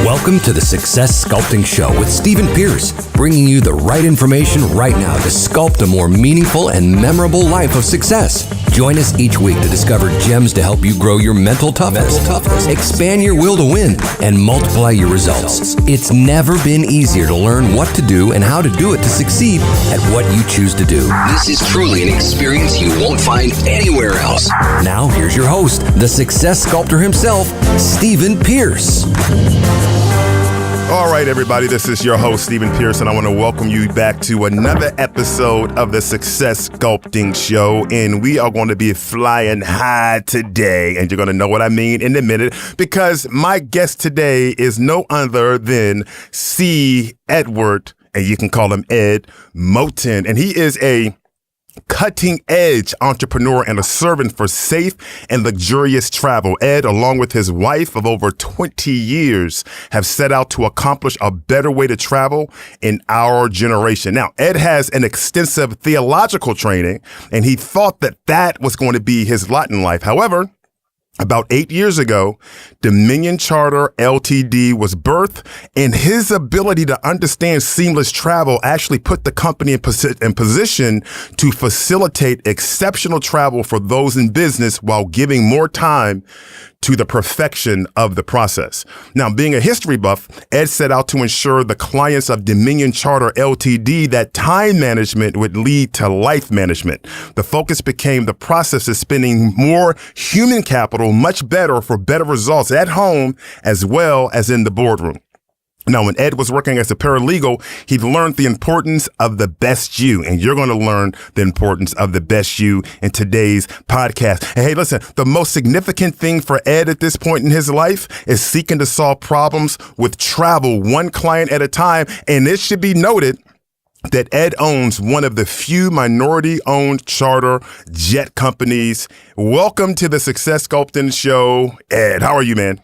Welcome to the Success Sculpting Show with Stephen Pierce, bringing you the right information right now to sculpt a more meaningful and memorable life of success. Join us each week to discover gems to help you grow your mental toughness, expand your will to win, and multiply your results. It's never been easier to learn what to do and how to do it to succeed at what you choose to do. This is truly an experience you won't find anywhere else. Now, here's your host, the Success Sculptor himself, Stephen Pierce. All right, everybody, this is your host, Stephen Pierce, and I want to welcome you back to another episode of the Success Sculpting Show, and we are going to be flying high today, and you're going to know what I mean in a minute, because my guest today is no other than Edward, and you can call him Ed Moten, and he is a cutting-edge entrepreneur and a servant for safe and luxurious travel. Ed, along with his wife of over 20 years, have set out to accomplish a better way to travel in our generation. Now, Ed has an extensive theological training, and he thought that was going to be his lot in life. However, about 8 years ago, Dominion Charter Ltd. was birthed, and his ability to understand seamless travel actually put the company in position to facilitate exceptional travel for those in business while giving more time to the perfection of the process. Now, being a history buff, Ed set out to ensure the clients of Dominion Charter Ltd. That time management would lead to life management. The focus became the process of spending more human capital much better for better results at home as well as in the boardroom. Now, when Ed was working as a paralegal, he learned the importance of the best you, and you're going to learn the importance of the best you in today's podcast. And hey, listen, the most significant thing for Ed at this point in his life is seeking to solve problems with travel one client at a time. And it should be noted that Ed owns one of the few minority-owned charter jet companies. Welcome to the Success Sculpting Show. Ed, how are you, man?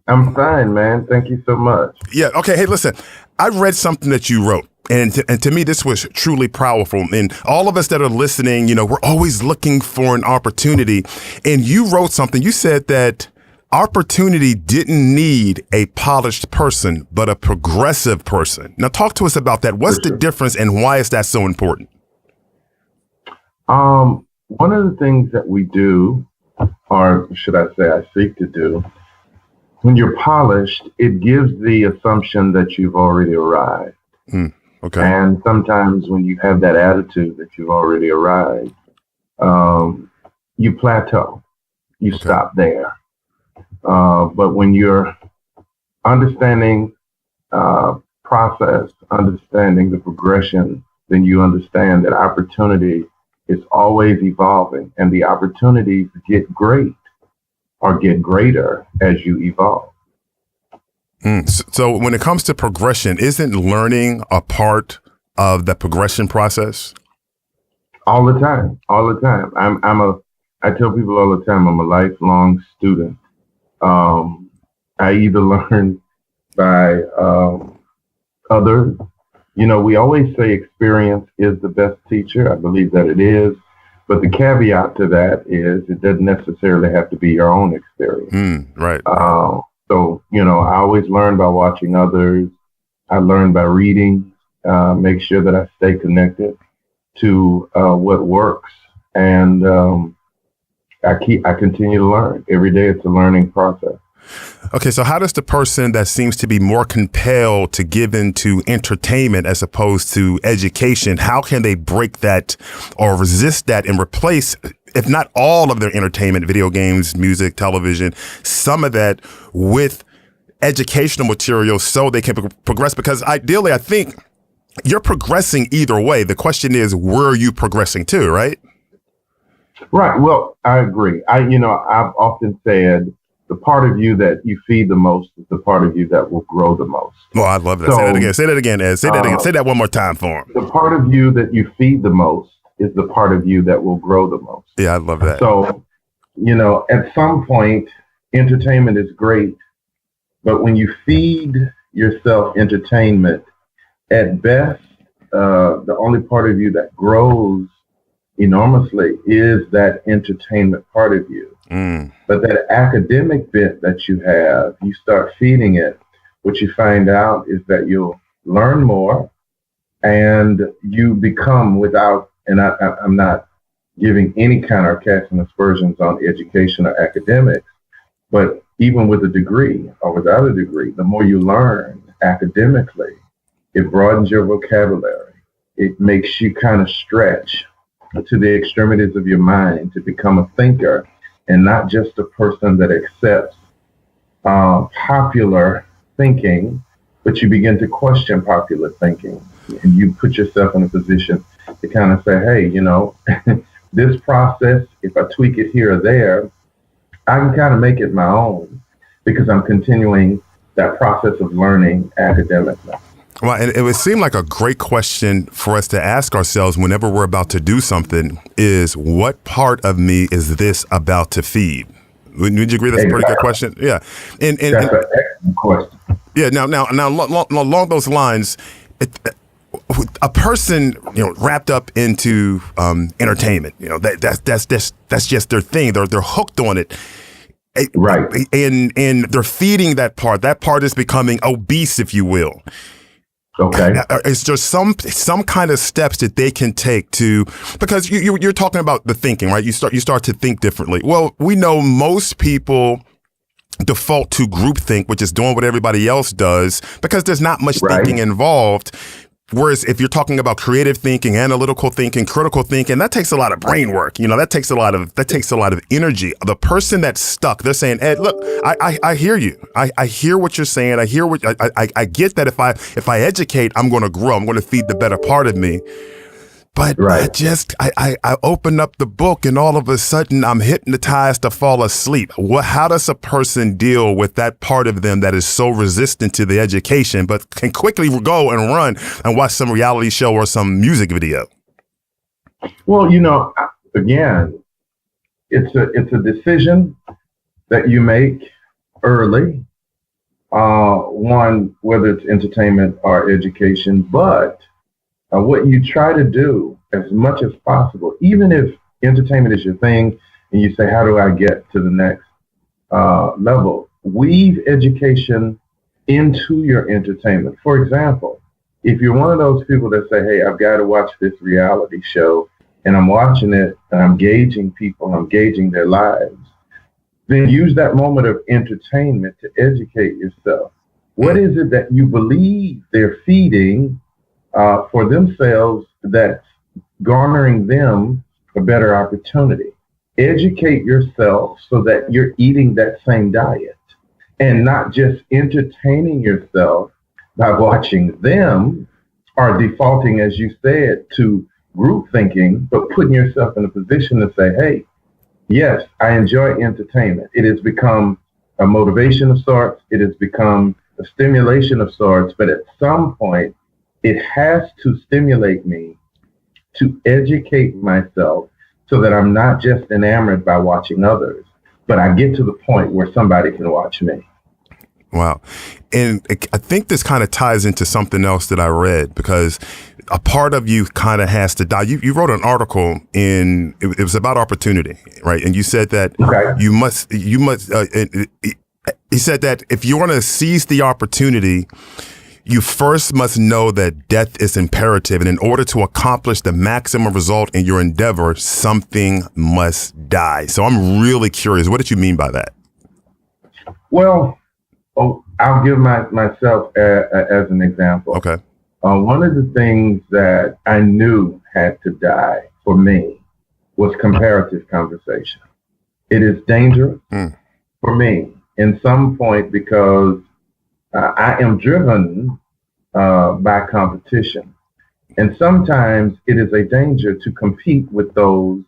I'm fine, man. Thank you so much. Yeah. Okay. Hey, listen, I read something that you wrote, and to me, this was truly powerful. And all of us that are listening, we're always looking for an opportunity. And you wrote something. You said that opportunity didn't need a polished person, but a progressive person. Now, talk to us about that. What's the difference, and why is that so important? One of the things that we do, or should I say I seek to do, when you're polished, it gives the assumption that you've already arrived. Okay. And sometimes when you have that attitude that you've already arrived, you plateau. You stop there. But when you're understanding process, understanding the progression, then you understand that opportunity is always evolving, and the opportunities get great or get greater as you evolve. So when it comes to progression, isn't learning a part of the progression process? All the time. I tell people all the time, I'm a lifelong student. I either learn by others. We always say experience is the best teacher. I believe that it is. But the caveat to that is it doesn't necessarily have to be your own experience. Right. So, I always learn by watching others. I learn by reading, make sure that I stay connected to what works. And I continue to learn. Every day it's a learning process. Okay, so how does the person that seems to be more compelled to give into entertainment as opposed to education, how can they break that or resist that and replace, if not all of their entertainment, video games, music, television, some of that with educational material so they can progress? Because ideally, I think you're progressing either way. The question is, where are you progressing to, right? Right. Well, I agree. I've often said, the part of you that you feed the most is the part of you that will grow the most. Well, I love that. Say that again, Ed. Say that again. Say that one more time for him. The part of you that you feed the most is the part of you that will grow the most. Yeah, I love that. So, at some point, entertainment is great, but when you feed yourself entertainment, at best, the only part of you that grows enormously is that entertainment part of you. But that academic bit that you have, you start feeding it. What you find out is that you'll learn more and you become and I'm not giving any kind of casting aspersions on education or academics, but even with a degree or without a degree, the more you learn academically, it broadens your vocabulary. It makes you kind of stretch to the extremities of your mind to become a thinker and not just a person that accepts popular thinking, but you begin to question popular thinking. And you put yourself in a position to kind of say, hey, this process, if I tweak it here or there, I can kind of make it my own because I'm continuing that process of learning academically. Well, and it would seem like a great question for us to ask ourselves whenever we're about to do something is, what part of me is this about to feed? Would you agree that's a pretty good question? Yeah. And that's an excellent question. Yeah. Now, along those lines, a person, wrapped up into entertainment, that's just their thing. They're hooked on it. Right. And they're feeding that part. That part is becoming obese, if you will. Okay. Is there some kind of steps that they can take to, because you're talking about the thinking, right? You start to think differently. Well, we know most people default to groupthink, which is doing what everybody else does, because there's not much thinking involved. Whereas if you're talking about creative thinking, analytical thinking, critical thinking, that takes a lot of brain work. That takes a lot of energy. The person that's stuck, they're saying, Ed, look, I hear you. I hear what you're saying. I hear what I get that if I educate, I'm going to grow. I'm going to feed the better part of me. But I open up the book and all of a sudden I'm hypnotized to fall asleep. How does a person deal with that part of them that is so resistant to the education, but can quickly go and run and watch some reality show or some music video? Well, again, it's a decision that you make early. One, whether it's entertainment or education, but what you try to do as much as possible, even if entertainment is your thing and you say, how do I get to the next level? Weave education into your entertainment. For example, if you're one of those people that say, hey, I've got to watch this reality show and I'm watching it and I'm gauging people, I'm gauging their lives, then use that moment of entertainment to educate yourself. What is it that you believe they're feeding for themselves that's garnering them a better opportunity? Educate yourself so that you're eating that same diet and not just entertaining yourself by watching them or defaulting, as you said, to group thinking, but putting yourself in a position to say, hey, yes, I enjoy entertainment. It has become a motivation of sorts. It has become a stimulation of sorts, but at some point, it has to stimulate me to educate myself so that I'm not just enamored by watching others, but I get to the point where somebody can watch me. Wow. And I think this kind of ties into something else that I read, because a part of you kind of has to die. You wrote an article it was about opportunity, right? And you said that he said that if you want to seize the opportunity, you first must know that death is imperative. And in order to accomplish the maximum result in your endeavor, something must die. So I'm really curious. What did you mean by that? Well, I'll give myself as an example. Okay. One of the things that I knew had to die for me was comparative conversation. It is dangerous for me in some point because I am driven by competition. And sometimes it is a danger to compete with those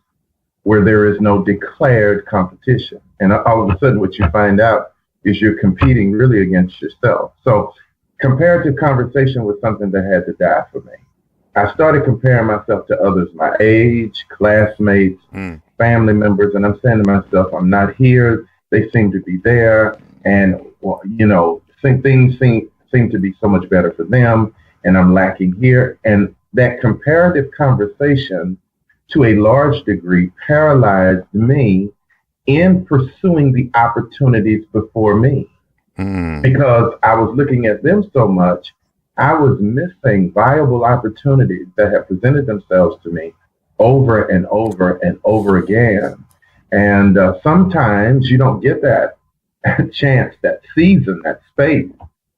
where there is no declared competition. And all of a sudden what you find out is you're competing really against yourself. So comparative conversation was something that had to die for me. I started comparing myself to others my age, classmates, family members, and I'm saying to myself, I'm not here. They seem to be there. And, things seem to be so much better for them, and I'm lacking here. And that comparative conversation to a large degree, paralyzed me in pursuing the opportunities before me. Because I was looking at them so much, I was missing viable opportunities that have presented themselves to me over and over and over again. And sometimes you don't get that chance, that season, that space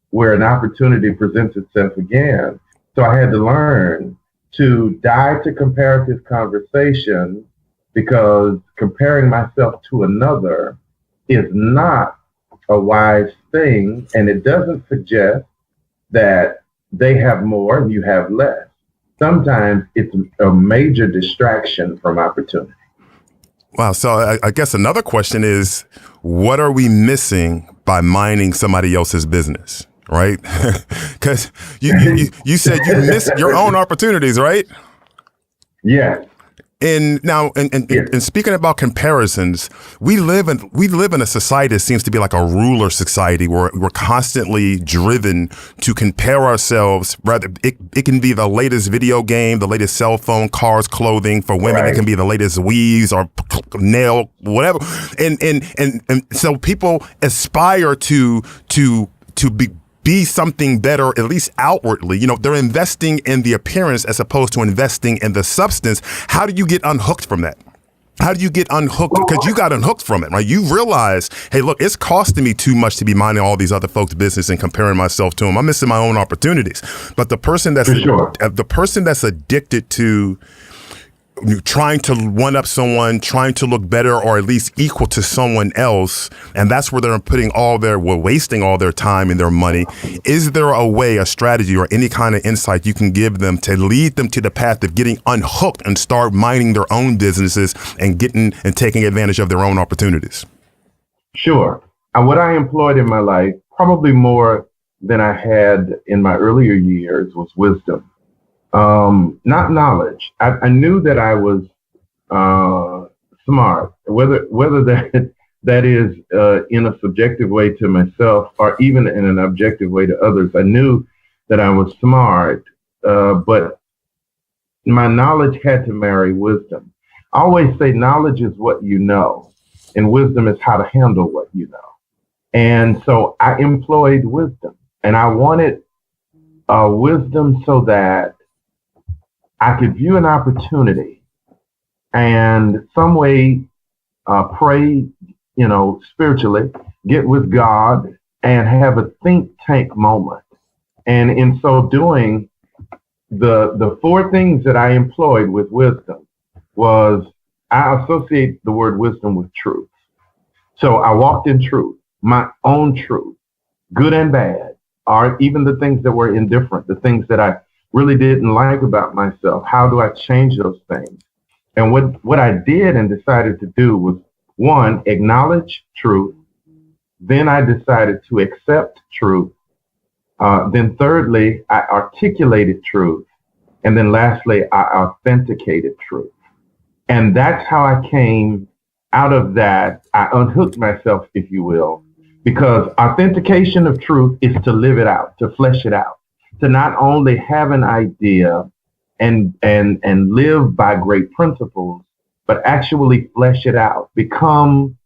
where an opportunity presents itself again. So I had to learn to die to comparative conversation, because comparing myself to another is not a wise thing, and it doesn't suggest that they have more and you have less. Sometimes it's a major distraction from opportunity. Wow. So I guess another question is, what are we missing by minding somebody else's business, right? Because you said you missed your own opportunities, right? Yes. And now, and speaking about comparisons, we live in a society that seems to be like a ruler society, where we're constantly driven to compare ourselves. Rather, it can be the latest video game, the latest cell phone, cars, clothing. For women, It can be the latest weaves or nail, whatever. And so people aspire to be something better, at least outwardly. You know, they're investing in the appearance as opposed to investing in the substance. How do you get unhooked from that? How do you get unhooked? Because you got unhooked from it, right? You realize, hey, look, it's costing me too much to be minding all these other folks' business and comparing myself to them. I'm missing my own opportunities. But the person that's addicted to trying to one up someone, trying to look better or at least equal to someone else, and that's where they're wasting all their time and their money. Is there a way, a strategy, or any kind of insight you can give them to lead them to the path of getting unhooked and start minding their own businesses and taking advantage of their own opportunities? Sure. What I employed in my life, probably more than I had in my earlier years, was wisdom. Not knowledge. I knew that I was smart, whether that is in a subjective way to myself or even in an objective way to others. I knew that I was smart, but my knowledge had to marry wisdom. I always say knowledge is what you know, and wisdom is how to handle what you know. And so I employed wisdom, and I wanted wisdom so that I could view an opportunity and some way pray, spiritually, get with God and have a think tank moment. And in so doing, the four things that I employed with wisdom was, I associate the word wisdom with truth. So I walked in truth, my own truth, good and bad, or even the things that were indifferent, the things that I really didn't like about myself. How do I change those things? And what I did and decided to do was, one, acknowledge truth. Then I decided to accept truth. Then thirdly, I articulated truth. And then lastly, I authenticated truth. And that's how I came out of that. I unhooked myself, if you will, because authentication of truth is to live it out, to flesh it out, to not only have an idea and live by great principles, but actually flesh it out, become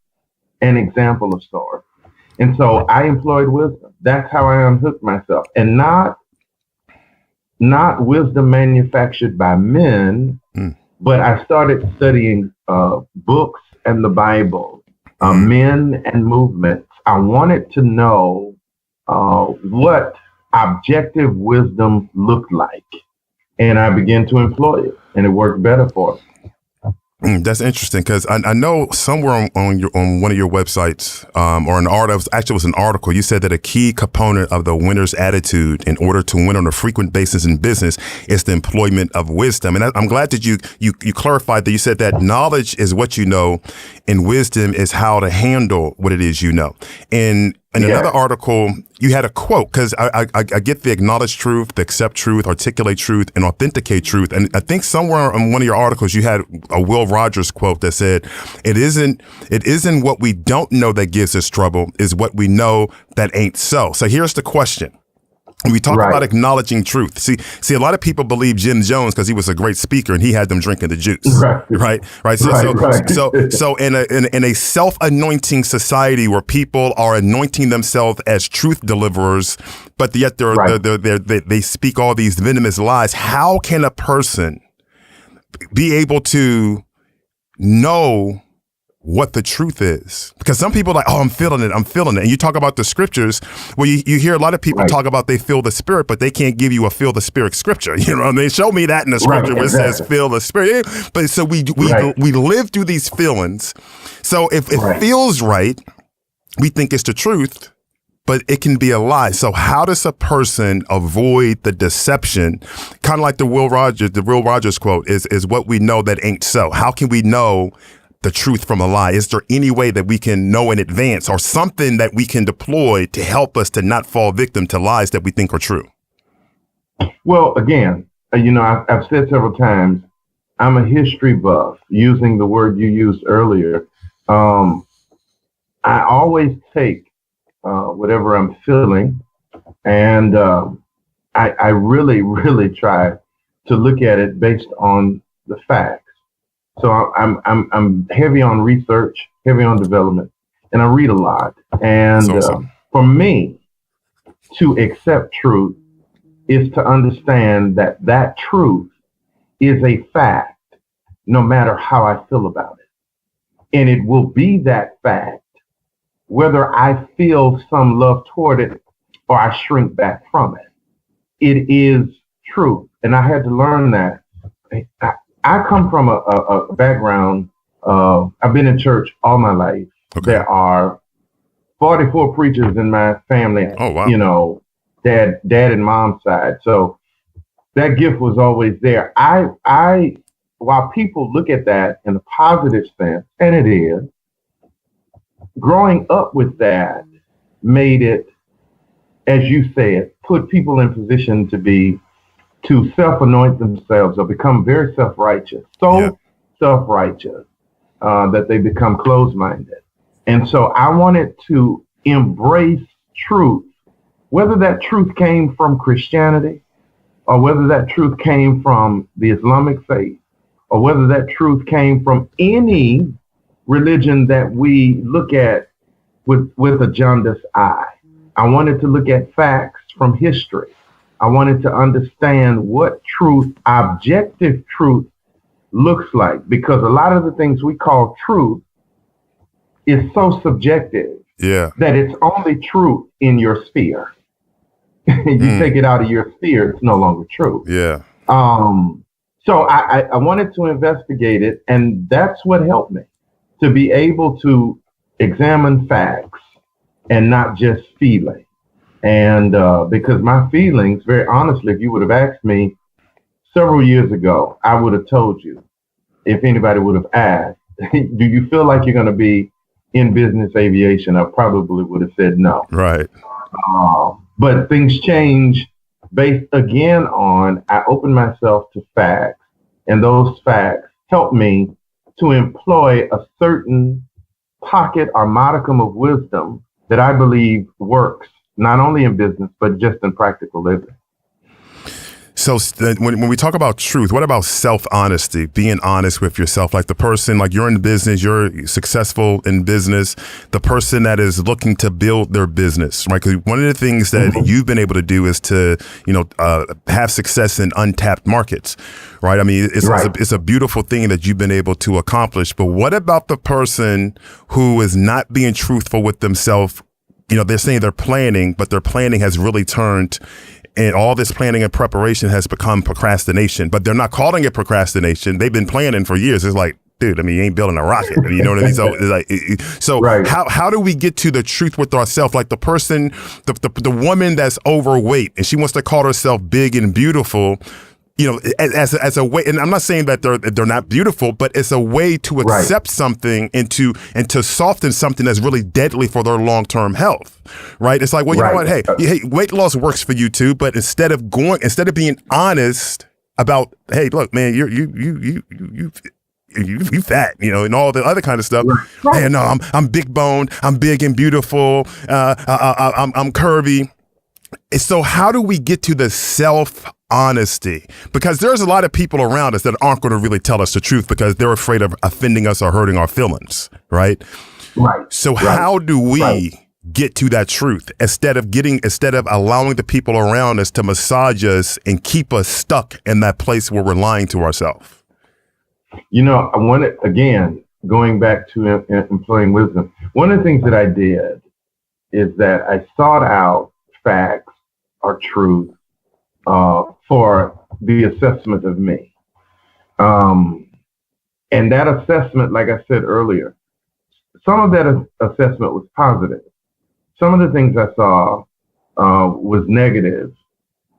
an example of sorts. And so I employed wisdom. That's how I unhooked myself, and not wisdom manufactured by men, but I started studying books and the Bible, men and movements. I wanted to know what objective wisdom looked like, and I began to employ it, and it worked better for us. That's interesting, because I know somewhere on one of your websites or an article, actually it was an article, you said that a key component of the winner's attitude in order to win on a frequent basis in business is the employment of wisdom. And I'm glad that you clarified that. You said that knowledge is what you know and wisdom is how to handle what it is you know. And in another article, you had a quote, because I get the acknowledge truth, the accept truth, articulate truth, and authenticate truth. And I think somewhere in one of your articles, you had a Will Rogers quote that said, it isn't what we don't know that gives us trouble, is what we know that ain't so. So here's the question. We talk about acknowledging truth. See, a lot of people believe Jim Jones because he was a great speaker and he had them drinking the juice. Right. So in a self-anointing society where people are anointing themselves as truth deliverers, but yet they speak all these venomous lies. How can a person be able to know what the truth is? Because some people are like, oh, I'm feeling it. And you talk about the scriptures where you hear a lot of people talk about they feel the spirit, but they can't give you a feel the spirit scripture. You know what I mean? Show me that in the scripture where it says feel the spirit. But so we live through these feelings. So if it feels right, we think it's the truth, but it can be a lie. So how does a person avoid the deception? Kind of like the Will Rogers quote is what we know that ain't so. How can we know the truth from a lie? Is there any way that we can know in advance or something that we can deploy to help us to not fall victim to lies that we think are true? Well, again, I've said several times, I'm a history buff, using the word you used earlier. I always take whatever I'm feeling, and I really, really try to look at it based on the facts. So I'm heavy on research, heavy on development, and I read a lot. And awesome. For me, to accept truth is to understand that truth is a fact, no matter how I feel about it. And it will be that fact, whether I feel some love toward it or I shrink back from it. It is truth. And I had to learn that. I come from a background, I've been in church all my life. Okay. There are 44 preachers in my family. Oh, wow. Dad and mom's side. So that gift was always there. While people look at that in a positive sense, and it is, growing up with that made it, as you said, put people in position to self-anoint themselves or become very self-righteous, self-righteous that they become closed-minded. And so I wanted to embrace truth, whether that truth came from Christianity or whether that truth came from the Islamic faith or whether that truth came from any religion that we look at with a jaundiced eye. I wanted to look at facts from history. I wanted to understand what truth, objective truth, looks like, because a lot of the things we call truth is so subjective that it's only true in your sphere. You take it out of your sphere, it's no longer true. Yeah. So I wanted to investigate it, and that's what helped me to be able to examine facts and not just feeling. And because my feelings, very honestly, if you would have asked me several years ago, I would have told you, if anybody would have asked, do you feel like you're going to be in business aviation? I probably would have said no. Right. But things change based again on, I opened myself to facts, and those facts help me to employ a certain pocket or modicum of wisdom that I believe works, not only in business, but just in practical living. So when we talk about truth, what about self-honesty, being honest with yourself? Like the person, like you're in business, you're successful in business, the person that is looking to build their business, right? Because one of the things that you've been able to do is to, have success in untapped markets, right? I mean, it's a beautiful thing that you've been able to accomplish. But what about the person who is not being truthful with themselves? They're saying they're planning, but their planning has really turned, and all this planning and preparation has become procrastination, but they're not calling it procrastination. They've been planning for years. It's like, dude, I mean, you ain't building a rocket. You know what I mean? So how do we get to the truth with ourselves? Like the person, the woman that's overweight and she wants to call herself big and beautiful, as a way, and I'm not saying that they're not beautiful, but it's a way to accept something and to soften something that's really deadly for their long-term health, right? It's like, well, you know what? Hey, weight loss works for you too, but instead of being honest about, hey, look, man, you fat, and all the other kind of stuff. Hey, no, I'm big boned, I'm big and beautiful, I'm curvy. So how do we get to the self-honesty? Because there's a lot of people around us that aren't going to really tell us the truth because they're afraid of offending us or hurting our feelings, right? Right. So how do we get to that truth instead of allowing the people around us to massage us and keep us stuck in that place where we're lying to ourselves? You know, I wanted, again, going back to employing wisdom, one of the things that I did is that I sought out facts or truth for the assessment of me. And that assessment, like I said earlier, some of that assessment was positive. Some of the things I saw was negative.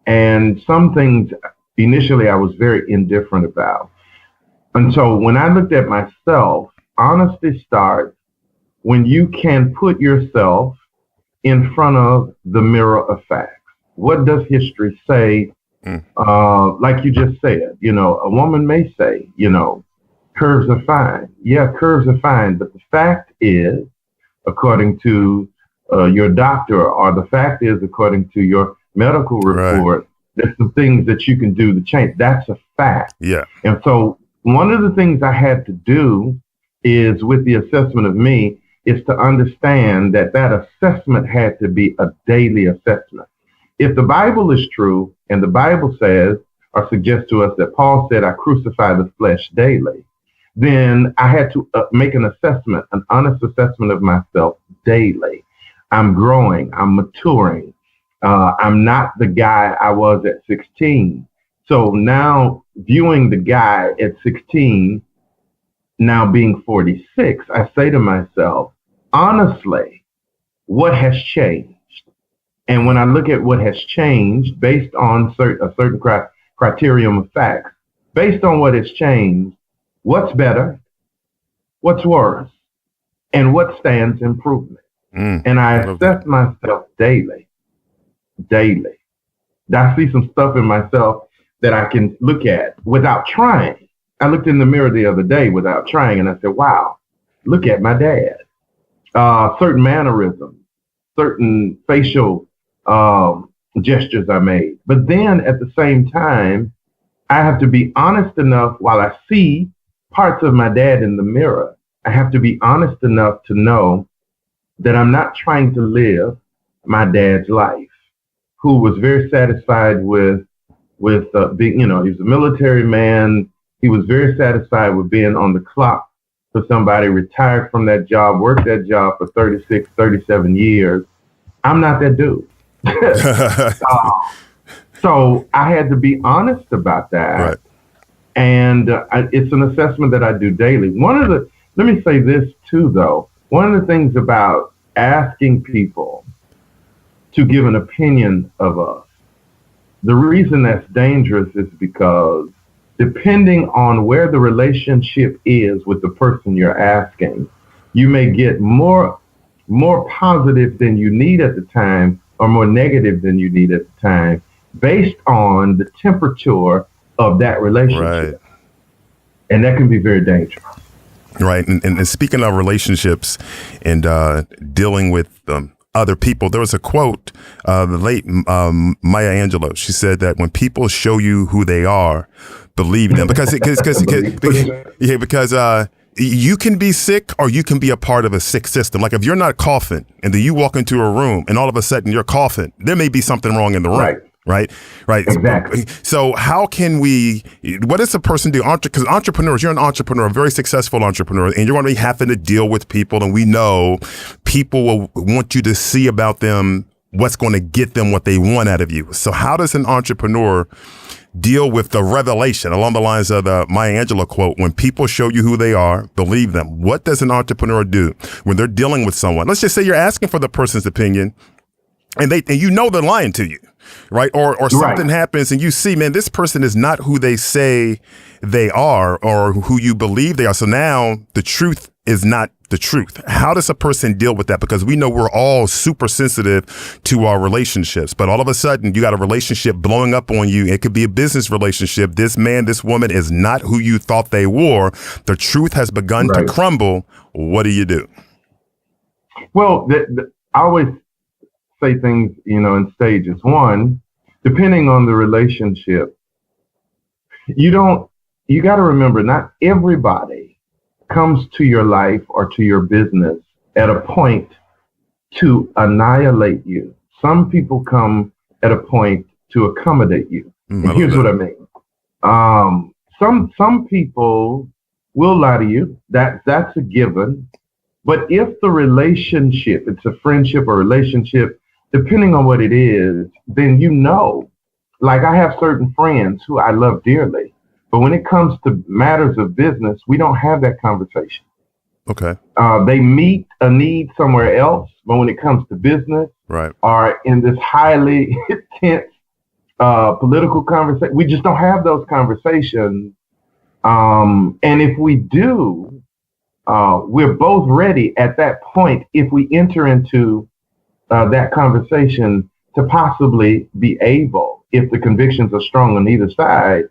And some things initially I was very indifferent about. And so when I looked at myself, honesty starts when you can put yourself in front of the mirror of facts. What does history say? Like you just said, you know, a woman may say, you know, curves are fine. Yeah, curves are fine. But the fact is, according to your doctor, or the fact is, according to your medical report, there's some things that you can do to change. That's a fact. Yeah. And so one of the things I had to do is, with the assessment of me, is to understand that that assessment had to be a daily assessment. If the Bible is true, and the Bible says or suggests to us that Paul said, I crucify the flesh daily, then I had to make an assessment, an honest assessment of myself daily. I'm growing, I'm maturing. I'm not the guy I was at 16. So now, viewing the guy at 16, now being 46, I say to myself, honestly, what has changed? And when I look at what has changed based on a certain criterion of facts, based on what has changed, what's better, what's worse, and what stands improvement? And I assess myself daily. I see some stuff in myself that I can look at without trying. I looked in the mirror the other day without trying, and I said, wow, look at my dad. Certain mannerisms, certain facial gestures I made. But then at the same time, I have to be honest enough while I see parts of my dad in the mirror. I have to be honest enough to know that I'm not trying to live my dad's life, who was very satisfied with being, you know, he was a military man. He was very satisfied with being on the clock for somebody, retired from that job, worked that job for 36, 37 years. I'm not that dude. So I had to be honest about that. Right. And it's an assessment that I do daily. Let me say this too, though. One of the things about asking people to give an opinion of us, the reason that's dangerous is because depending on where the relationship is with the person you're asking, you may get more positive than you need at the time, or more negative than you need at the time, based on the temperature of that relationship. Right. And that can be very dangerous. Right. And speaking of relationships and dealing with other people, there was a quote, the late Maya Angelou. She said that when people show you who they are, believe them. Because you can be sick, or you can be a part of a sick system. Like if you're not coughing and then you walk into a room and all of a sudden you're coughing, there may be something wrong in the room. Right. Exactly. So how can what does a person do? Because entrepreneurs, you're an entrepreneur, a very successful entrepreneur, and you're going to be having to deal with people. And we know people will want you to see about them what's going to get them what they want out of you. So how does an entrepreneur deal with the revelation along the lines of the Maya Angelou quote, when people show you who they are, believe them? What does an entrepreneur do when they're dealing with someone? Let's just say you're asking for the person's opinion and you know they're lying to you, right? Or something happens and you see, man, this person is not who they say they are or who you believe they are. So now the truth is not the truth. How does a person deal with that? Because we know we're all super sensitive to our relationships, but all of a sudden you got a relationship blowing up on you. It could be a business relationship. This man, this woman is not who you thought they were. The truth has begun to crumble. What do you do? Well, I always say things, in stages. One, depending on the relationship, you got to remember, not everybody comes to your life or to your business at a point to annihilate you. Some people come at a point to accommodate you. And here's what I mean. Some people will lie to you. That's a given. But if the relationship, it's a friendship or relationship, depending on what it is, then like I have certain friends who I love dearly, but when it comes to matters of business, we don't have that conversation. Okay. They meet a need somewhere else, but when it comes to business, right, or in this highly intense political conversation, we just don't have those conversations. And if we do, we're both ready at that point, if we enter into that conversation, to possibly be able, if the convictions are strong on either side,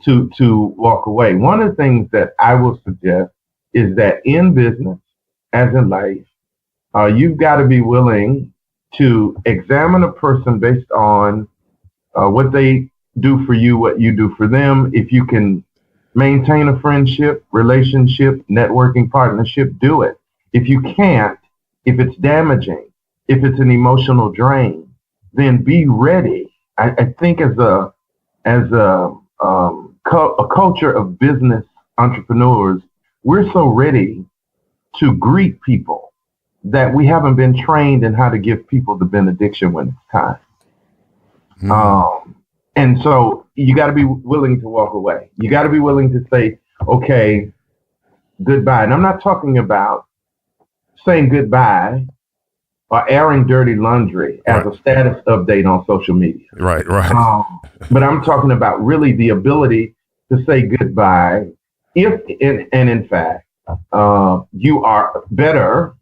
to walk away. One of the things that I will suggest is that in business, as in life, you've got to be willing to examine a person based on what they do for you, what you do for them. If you can maintain a friendship, relationship, networking, partnership, do it. If you can't, if it's damaging, if it's an emotional drain, then be ready. I think as a culture of business entrepreneurs, we're so ready to greet people that we haven't been trained in how to give people the benediction when it's time. And so you got to be willing to walk away. You got to be willing to say, okay, goodbye. And I'm not talking about saying goodbye or airing dirty laundry as a status update on social media. Right. But I'm talking about really the ability to say goodbye if, in fact, you are better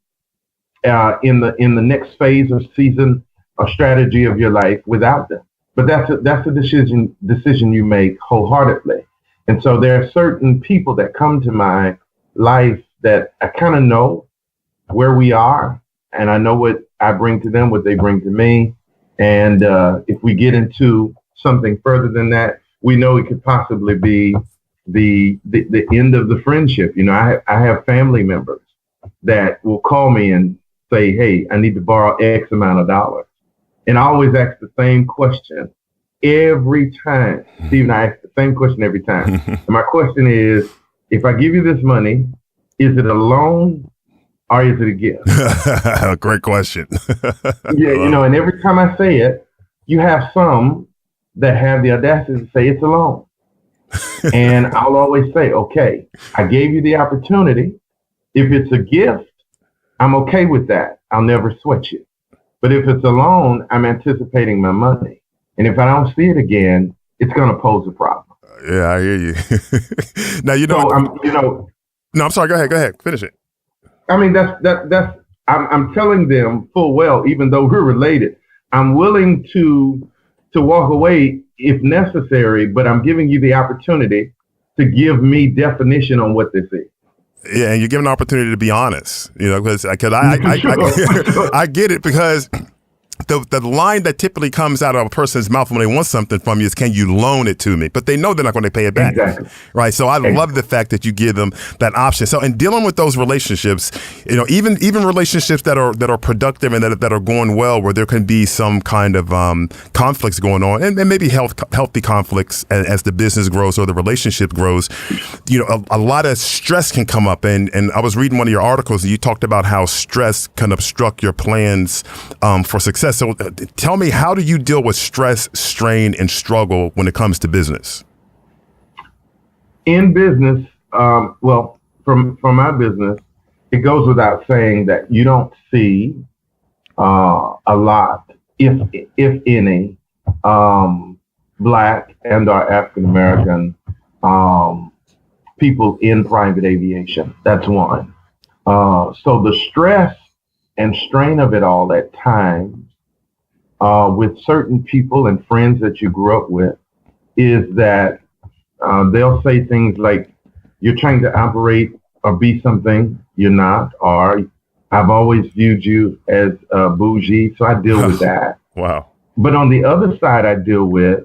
in the next phase or season or strategy of your life without them. But that's a decision you make wholeheartedly. And so there are certain people that come to my life that I kind of know where we are, and I know what I bring to them, what they bring to me. And if we get into something further than that, we know it could possibly be the end of the friendship. I have family members that will call me and say, hey, I need to borrow X amount of dollars. And I always ask the same question every time. Stephen, I ask the same question every time. And my question is, if I give you this money, is it a loan or is it a gift? Great question. Yeah, and every time I say it, you have some that have the audacity to say it's a loan. And I'll always say, okay, I gave you the opportunity. If it's a gift, I'm okay with that. I'll never sweat you. But if it's a loan, I'm anticipating my money. And if I don't see it again, it's going to pose a problem. Yeah, I hear you. Now, No, I'm sorry. Go ahead. Finish it. I mean, I'm telling them full well, even though we're related, I'm willing to walk away if necessary, but I'm giving you the opportunity to give me definition on what this is. Yeah, and you're given an opportunity to be honest, because I get it, because the line that typically comes out of a person's mouth when they want something from you is, can you loan it to me? But they know they're not going to pay it back. Exactly. Right. So I love the fact that you give them that option. So in dealing with those relationships, even relationships that are productive and that are going well, where there can be some kind of conflicts going on, and maybe healthy conflicts as the business grows or the relationship grows, a lot of stress can come up. And I was reading one of your articles and you talked about how stress can obstruct your plans for success. So tell me, how do you deal with stress, strain, and struggle when it comes to business? In business, from my business, it goes without saying that you don't see a lot, if any, Black and or African American people in private aviation. That's one. So the stress and strain of it all at times, with certain people and friends that you grew up with, is that they'll say things like, you're trying to operate or be something you're not, or I've always viewed you as bougie, so I deal with that. Wow. But on the other side, I deal with,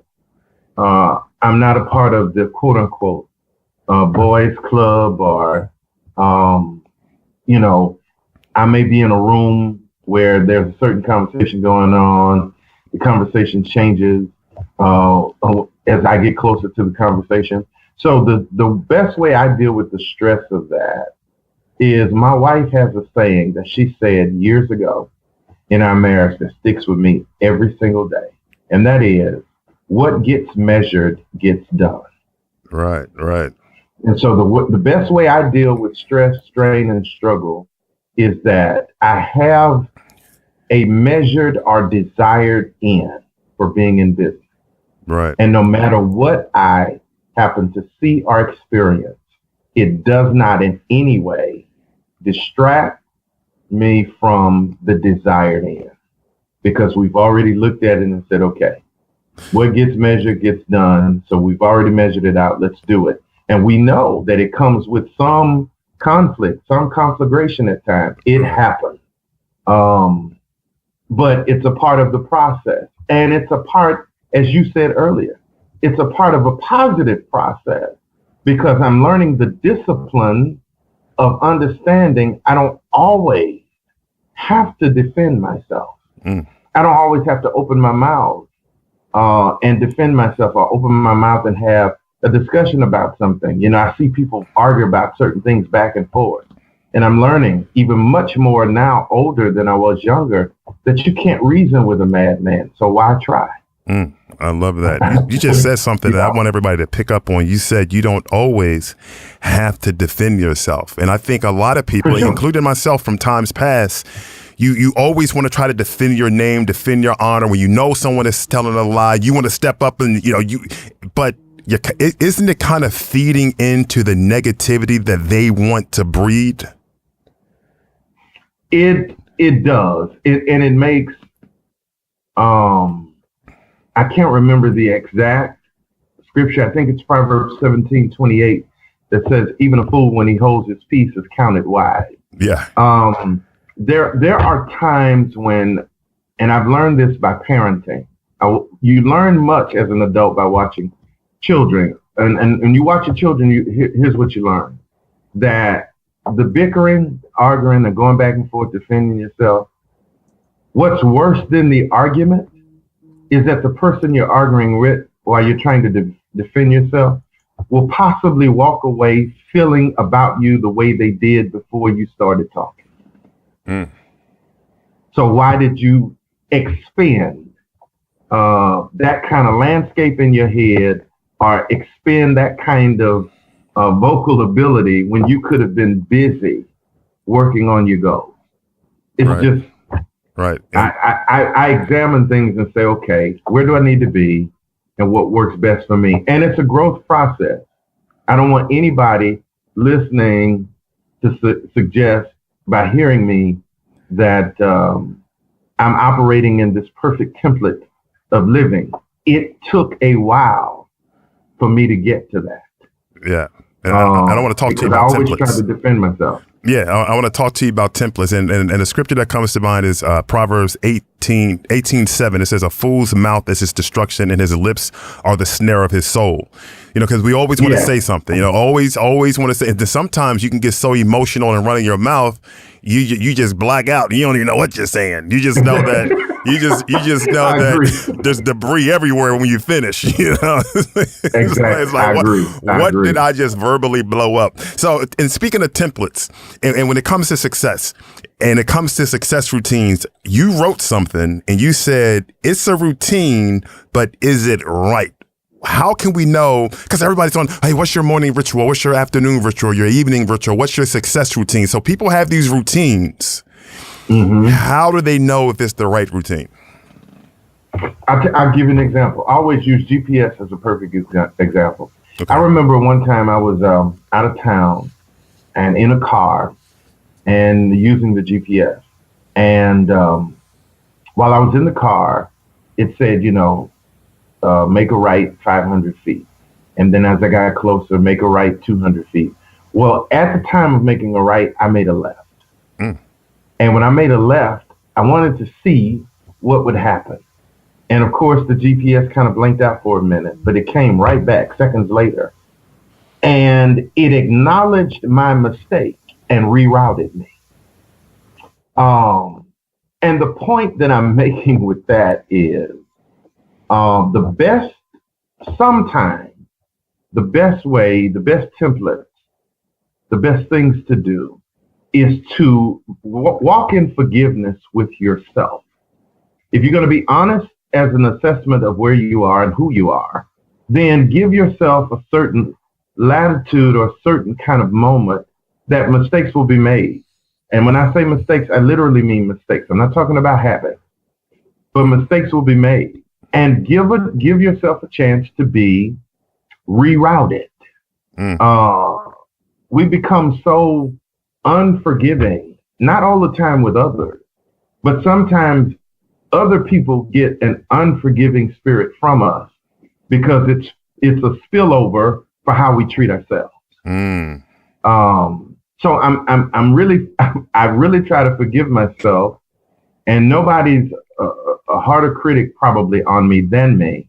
I'm not a part of the quote unquote boys club, or, you know, I may be in a room where there's a certain conversation going on. The conversation changes as I get closer to the conversation. So the best way I deal with the stress of that is, my wife has a saying that she said years ago in our marriage that sticks with me every single day. And that is, what gets measured gets done. Right, right. And so the best way I deal with stress, strain, and struggle is that I have a measured or desired end for being in business. Right. And no matter what I happen to see or experience, it does not in any way distract me from the desired end, because we've already looked at it and said, okay, what gets measured gets done. So we've already measured it out. Let's do it. And we know that it comes with some conflict, some conflagration at times. It happens. But it's a part of the process. And it's a part, as you said earlier, it's a part of a positive process, because I'm learning the discipline of understanding I don't always have to defend myself. I don't always have to open my mouth and defend myself, or open my mouth and have a discussion about something. You know, I see people argue about certain things back and forth. And I'm learning even much more now, older than I was younger, that you can't reason with a madman. So why try? I love that. You just said something that I want everybody to pick up on. You said you don't always have to defend yourself. And I think a lot of people, including myself from times past, you always want to try to defend your name, defend your honor. When you know someone is telling a lie, you want to step up and, but isn't it kind of feeding into the negativity that they want to breed? It does. And it makes, I can't remember the exact scripture. I think it's Proverbs 17:28 that says, even a fool, when he holds his peace, is counted wise. Yeah. There are times when, and I've learned this by parenting, you learn much as an adult by watching children. And you watch your children, here's what you learn. That the bickering, arguing, and going back and forth, defending yourself, what's worse than the argument is that the person you're arguing with while you're trying to defend yourself will possibly walk away feeling about you the way they did before you started talking. So why did you expend that kind of landscape in your head, or expend that kind of vocal ability when you could have been busy working on your goals? It's just right. I examine things and say, okay, where do I need to be and what works best for me? And it's a growth process. I don't want anybody listening to suggest by hearing me that I'm operating in this perfect template of living. It took a while for me to get to that. Yeah. And I don't want to talk to you about templates. I always try to defend myself. Yeah, I want to talk to you about templates. And the scripture that comes to mind is Proverbs 18:7. It says, a fool's mouth is his destruction, and his lips are the snare of his soul. Because we always want to say something, always want to say. And sometimes you can get so emotional and running your mouth, you just black out. You don't even know what you're saying. You just know that you just know that there's debris everywhere when you finish. Exactly. It's like, what did I just verbally blow up? So, and speaking of templates, and when it comes to success, and it comes to success routines, you wrote something and you said it's a routine, but is it right? How can we know? Because everybody's on, hey, what's your morning ritual? What's your afternoon ritual? Your evening ritual? What's your success routine? So people have these routines. How do they know if it's the right routine? I'll give you an example. I always use GPS as a perfect example. Okay. I remember one time I was out of town and in a car and using the GPS. And while I was in the car, it said, make a right 500 feet. And then as I got closer, make a right 200 feet. Well, at the time of making a right, I made a left. And when I made a left, I wanted to see what would happen. And of course, the GPS kind of blinked out for a minute, but it came right back seconds later. And it acknowledged my mistake and rerouted me. And the point that I'm making with that is sometimes the best way, the best templates, the best things to do is to walk in forgiveness with yourself. If you're going to be honest as an assessment of where you are and who you are, then give yourself a certain latitude or a certain kind of moment that mistakes will be made. And when I say mistakes, I literally mean mistakes. I'm not talking about habits, but mistakes will be made. And give yourself a chance to be rerouted. We become so unforgiving, not all the time with others, but sometimes other people get an unforgiving spirit from us because it's a spillover for how we treat ourselves. So I really try to forgive myself, and nobody's a harder critic probably on me than me.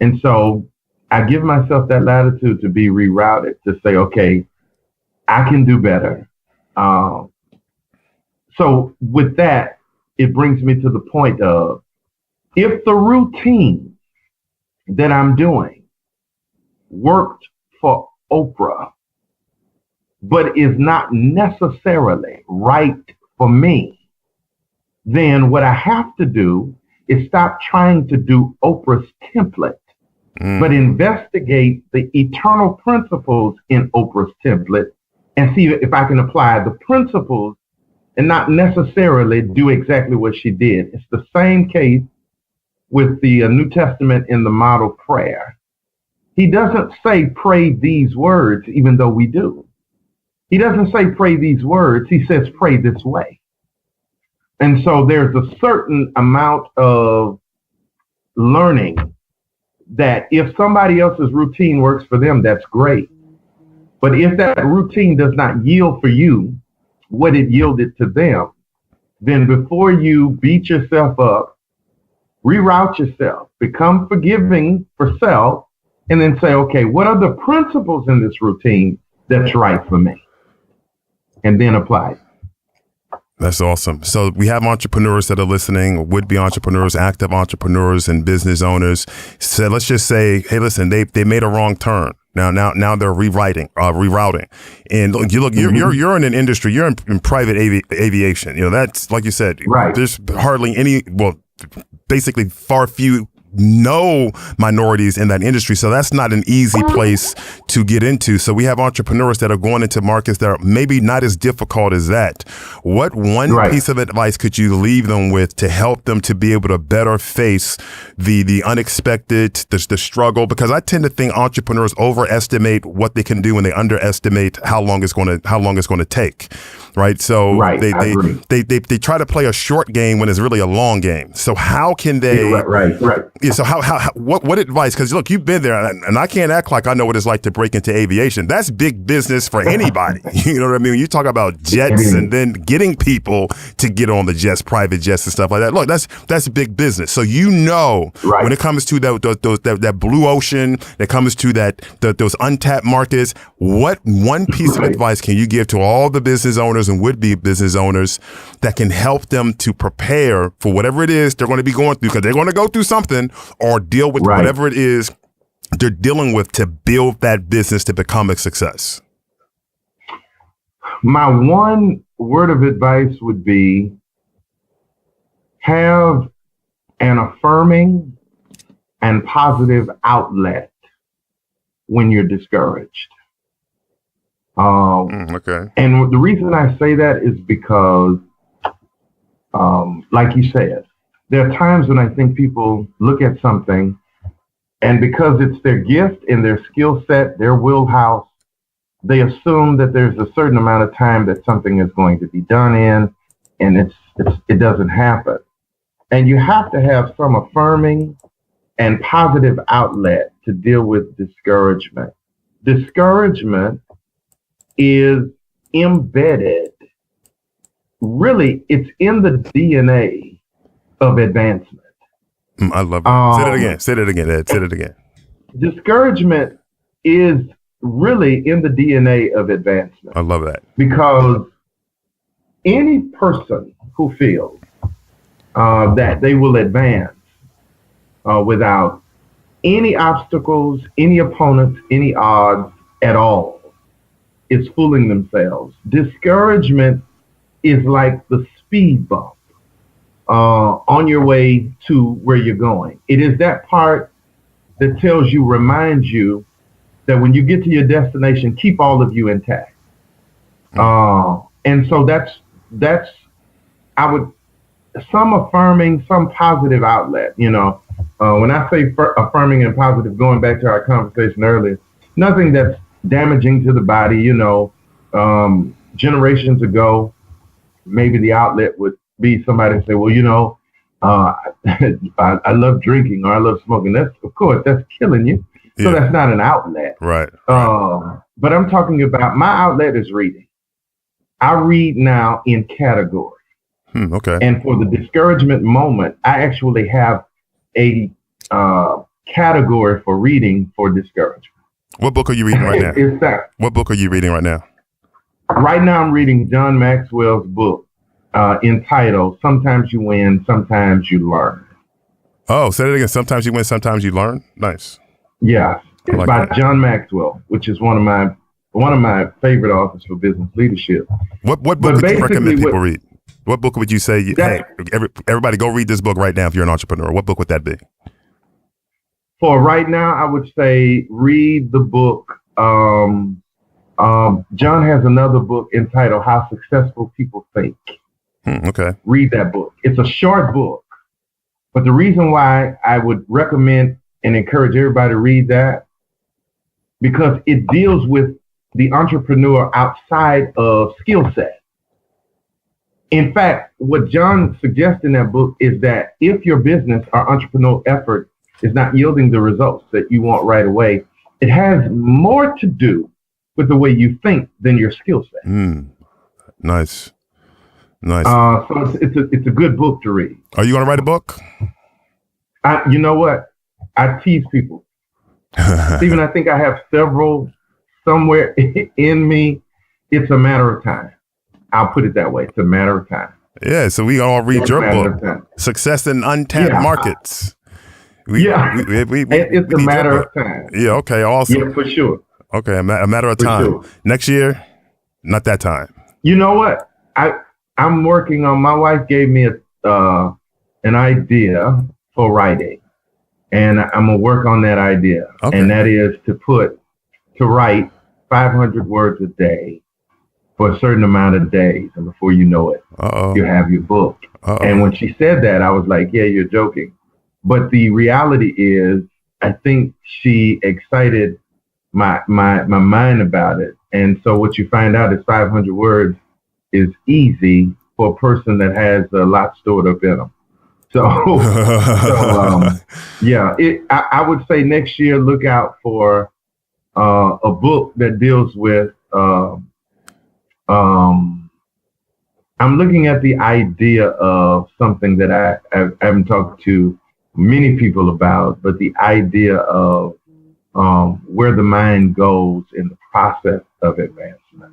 And so I give myself that latitude to be rerouted, to say, okay, I can do better. So with that, it brings me to the point of, if the routine that I'm doing worked for Oprah, but is not necessarily right for me, then what I have to do is stop trying to do Oprah's template, but investigate the eternal principles in Oprah's template and see if I can apply the principles and not necessarily do exactly what she did. It's the same case with the New Testament in the model prayer. He doesn't say pray these words, even though we do. He doesn't say pray these words. He says pray this way. And so there's a certain amount of learning that if somebody else's routine works for them, that's great. But if that routine does not yield for you what it yielded to them, then before you beat yourself up, reroute yourself, become forgiving for self, and then say, okay, what are the principles in this routine that's right for me? And then apply it. That's awesome. So we have entrepreneurs that are listening, would-be entrepreneurs, active entrepreneurs, and business owners. So let's just say, hey, listen, they made a wrong turn. Now they're rerouting. And look, you're in an industry, you're in private aviation. You know, that's, like you said, right. There's hardly any, basically far few no minorities in that industry. So that's not an easy place to get into. So we have entrepreneurs that are going into markets that are maybe not as difficult as that. What one piece of advice could you leave them with to help them to be able to better face the unexpected, the struggle? Because I tend to think entrepreneurs overestimate what they can do and they underestimate how long it's going to take. Right. So they try to play a short game when it's really a long game. So how can they? Right. Yeah, so what advice? Because look, you've been there, and I can't act like I know what it's like to break into aviation. That's big business for anybody. You know what I mean? When you talk about jets and then getting people to get on the jets, private jets and stuff like that. Look, that's big business. So when it comes to that blue ocean, that comes to those untapped markets, what one piece of advice can you give to all the business owners and would-be business owners that can help them to prepare for whatever it is they're going to be going through? Because they're going to go through something or deal with whatever it is they're dealing with to build that business to become a success. My one word of advice would be have an affirming and positive outlet when you're discouraged. And the reason I say that is because, like you said, there are times when I think people look at something and because it's their gift and their skill set, their wheelhouse, they assume that there's a certain amount of time that something is going to be done in, and it doesn't happen. And you have to have some affirming and positive outlet to deal with discouragement. Discouragement is embedded really, it's in the DNA of advancement. I love it. Say it again. Say it again, Ed. Say it again. Discouragement is really in the DNA of advancement. I love that. Because any person who feels that they will advance without any obstacles, any opponents, any odds at all is fooling themselves. Discouragement is like the speed bump on your way to where you're going. It is that part that tells you, reminds you that when you get to your destination, keep all of you intact. And so that's some affirming, some positive outlet, you know. When I say affirming and positive, going back to our conversation earlier, nothing that's damaging to the body, you know. Generations ago, maybe the outlet would be somebody say, well, you know, I love drinking or I love smoking. That's, of course, that's killing you. So that's not an outlet. Right. But I'm talking about, my outlet is reading. I read now in category. Okay. And for the discouragement moment, I actually have a category for reading for discouragement. What book are you reading right now? It's that. What book are you reading right now? Right now I'm reading John Maxwell's book entitled Sometimes You Win, Sometimes You Learn. Oh, say it again. Sometimes you win, sometimes you learn. Nice. Yeah. It's like by that. John Maxwell, which is one of my favorite authors for business leadership. What book But would you recommend basically people read? What book would you say, hey, everybody go read this book right now if you're an entrepreneur? What book would that be? For right now, I would say read the book. John has another book entitled How Successful People Think. Okay. Read that book. It's a short book. But the reason why I would recommend and encourage everybody to read that, because it deals with the entrepreneur outside of skill set. In fact, what John suggests in that book is that if your business or entrepreneurial effort is not yielding the results that you want right away, it has more to do with the way you think than your skill set. Nice. So it's a good book to read. Are you going to write a book? You know what? I tease people. Stephen, I think I have several somewhere in me. It's a matter of time. I'll put it that way. It's a matter of time. Yeah, so we all read your book, Success in Untapped Markets. It's a matter of time. Yeah, okay, awesome. Yeah, for sure. Okay, a matter of time. Sure. Next year, not that time. You know what? I'm working on, my wife gave me an idea for writing, and I'm going to work on that idea. Okay. And that is to write 500 words a day for a certain amount of days, and before you know it, you have your book. And when she said that, I was like, yeah, you're joking. But the reality is, I think she excited my mind about it. And so what you find out is 500 words is easy for a person that has a lot stored up in them. Yeah, I would say next year, look out for a book that deals with, I'm looking at the idea of something that I haven't talked to many people about, but the idea of where the mind goes in the process of advancement.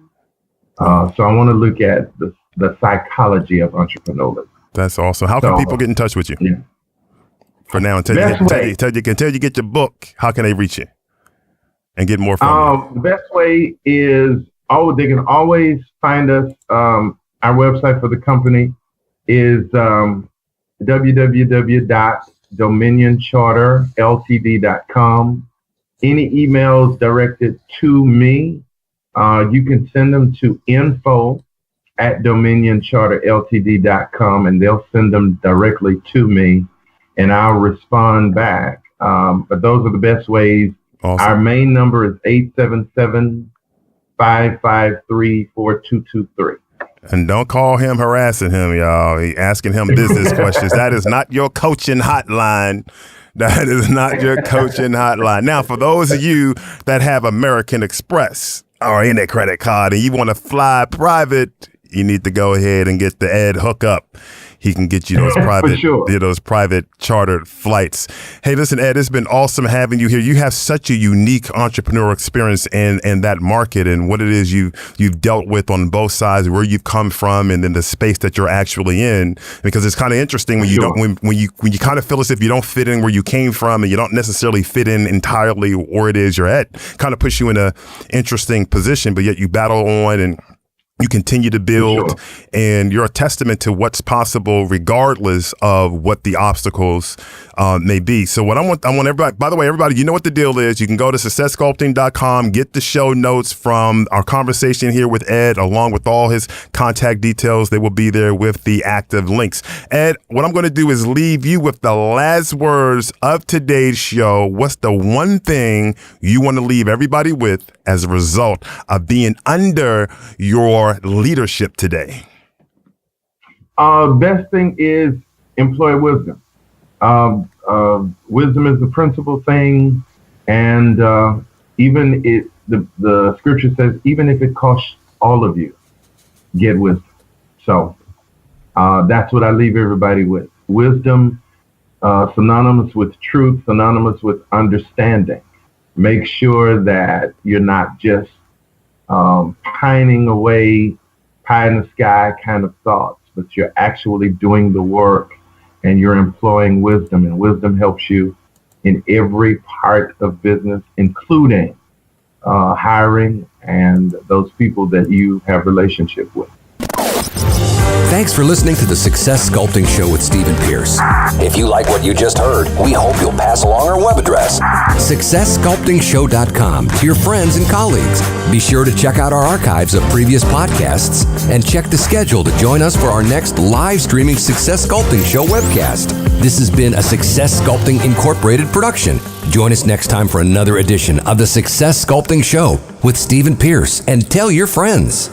So I want to look at the psychology of entrepreneurship. That's awesome. How can people get in touch with you? Yeah. For now, until you get your book, how can they reach you and get more from you? The best way is, they can always find us. Our website for the company is www.dominioncharterltd.com. Any emails directed to me, you can send them to info@dominioncharterltd.com, and they'll send them directly to me, and I'll respond back. But those are the best ways. Awesome. Our main number is 877-553-4223. And don't call him harassing him, y'all. Asking him business questions. That is not your coaching hotline. That is not your coaching hotline. Now, for those of you that have American Express or any credit card and you want to fly private, you need to go ahead and get the Ed hookup. He can get you those private, those private chartered flights. Hey, listen, Ed, it's been awesome having you here. You have such a unique entrepreneurial experience in that market and what it is you've dealt with on both sides, where you've come from, and then the space that you're actually in. Because it's kind of interesting when you don't, when you kind of feel as if you don't fit in where you came from, and you don't necessarily fit in entirely where it is you're at. Kind of puts you in a interesting position, but yet you battle on and you continue to build, and you're a testament to what's possible regardless of what the obstacles may be. So what I want everybody, by the way, everybody, you know what the deal is. You can go to successsculpting.com, get the show notes from our conversation here with Ed, along with all his contact details. They will be there with the active links. Ed, what I'm going to do is leave you with the last words of today's show. What's the one thing you want to leave everybody with as a result of being under your leadership today? Best thing is employ wisdom. Wisdom is the principal thing, and even the scripture says, even if it costs all of you, get wisdom. So that's what I leave everybody with. Wisdom, synonymous with truth, synonymous with understanding. Make sure that you're not just pining away, pie in the sky kind of thoughts, but you're actually doing the work and you're employing wisdom, and wisdom helps you in every part of business, including hiring and those people that you have relationship with. Thanks for listening to the Success Sculpting Show with Stephen Pierce. If you like what you just heard, we hope you'll pass along our web address. SuccessSculptingShow.com to your friends and colleagues. Be sure to check out our archives of previous podcasts and check the schedule to join us for our next live streaming Success Sculpting Show webcast. This has been a Success Sculpting Incorporated production. Join us next time for another edition of the Success Sculpting Show with Stephen Pierce, and tell your friends.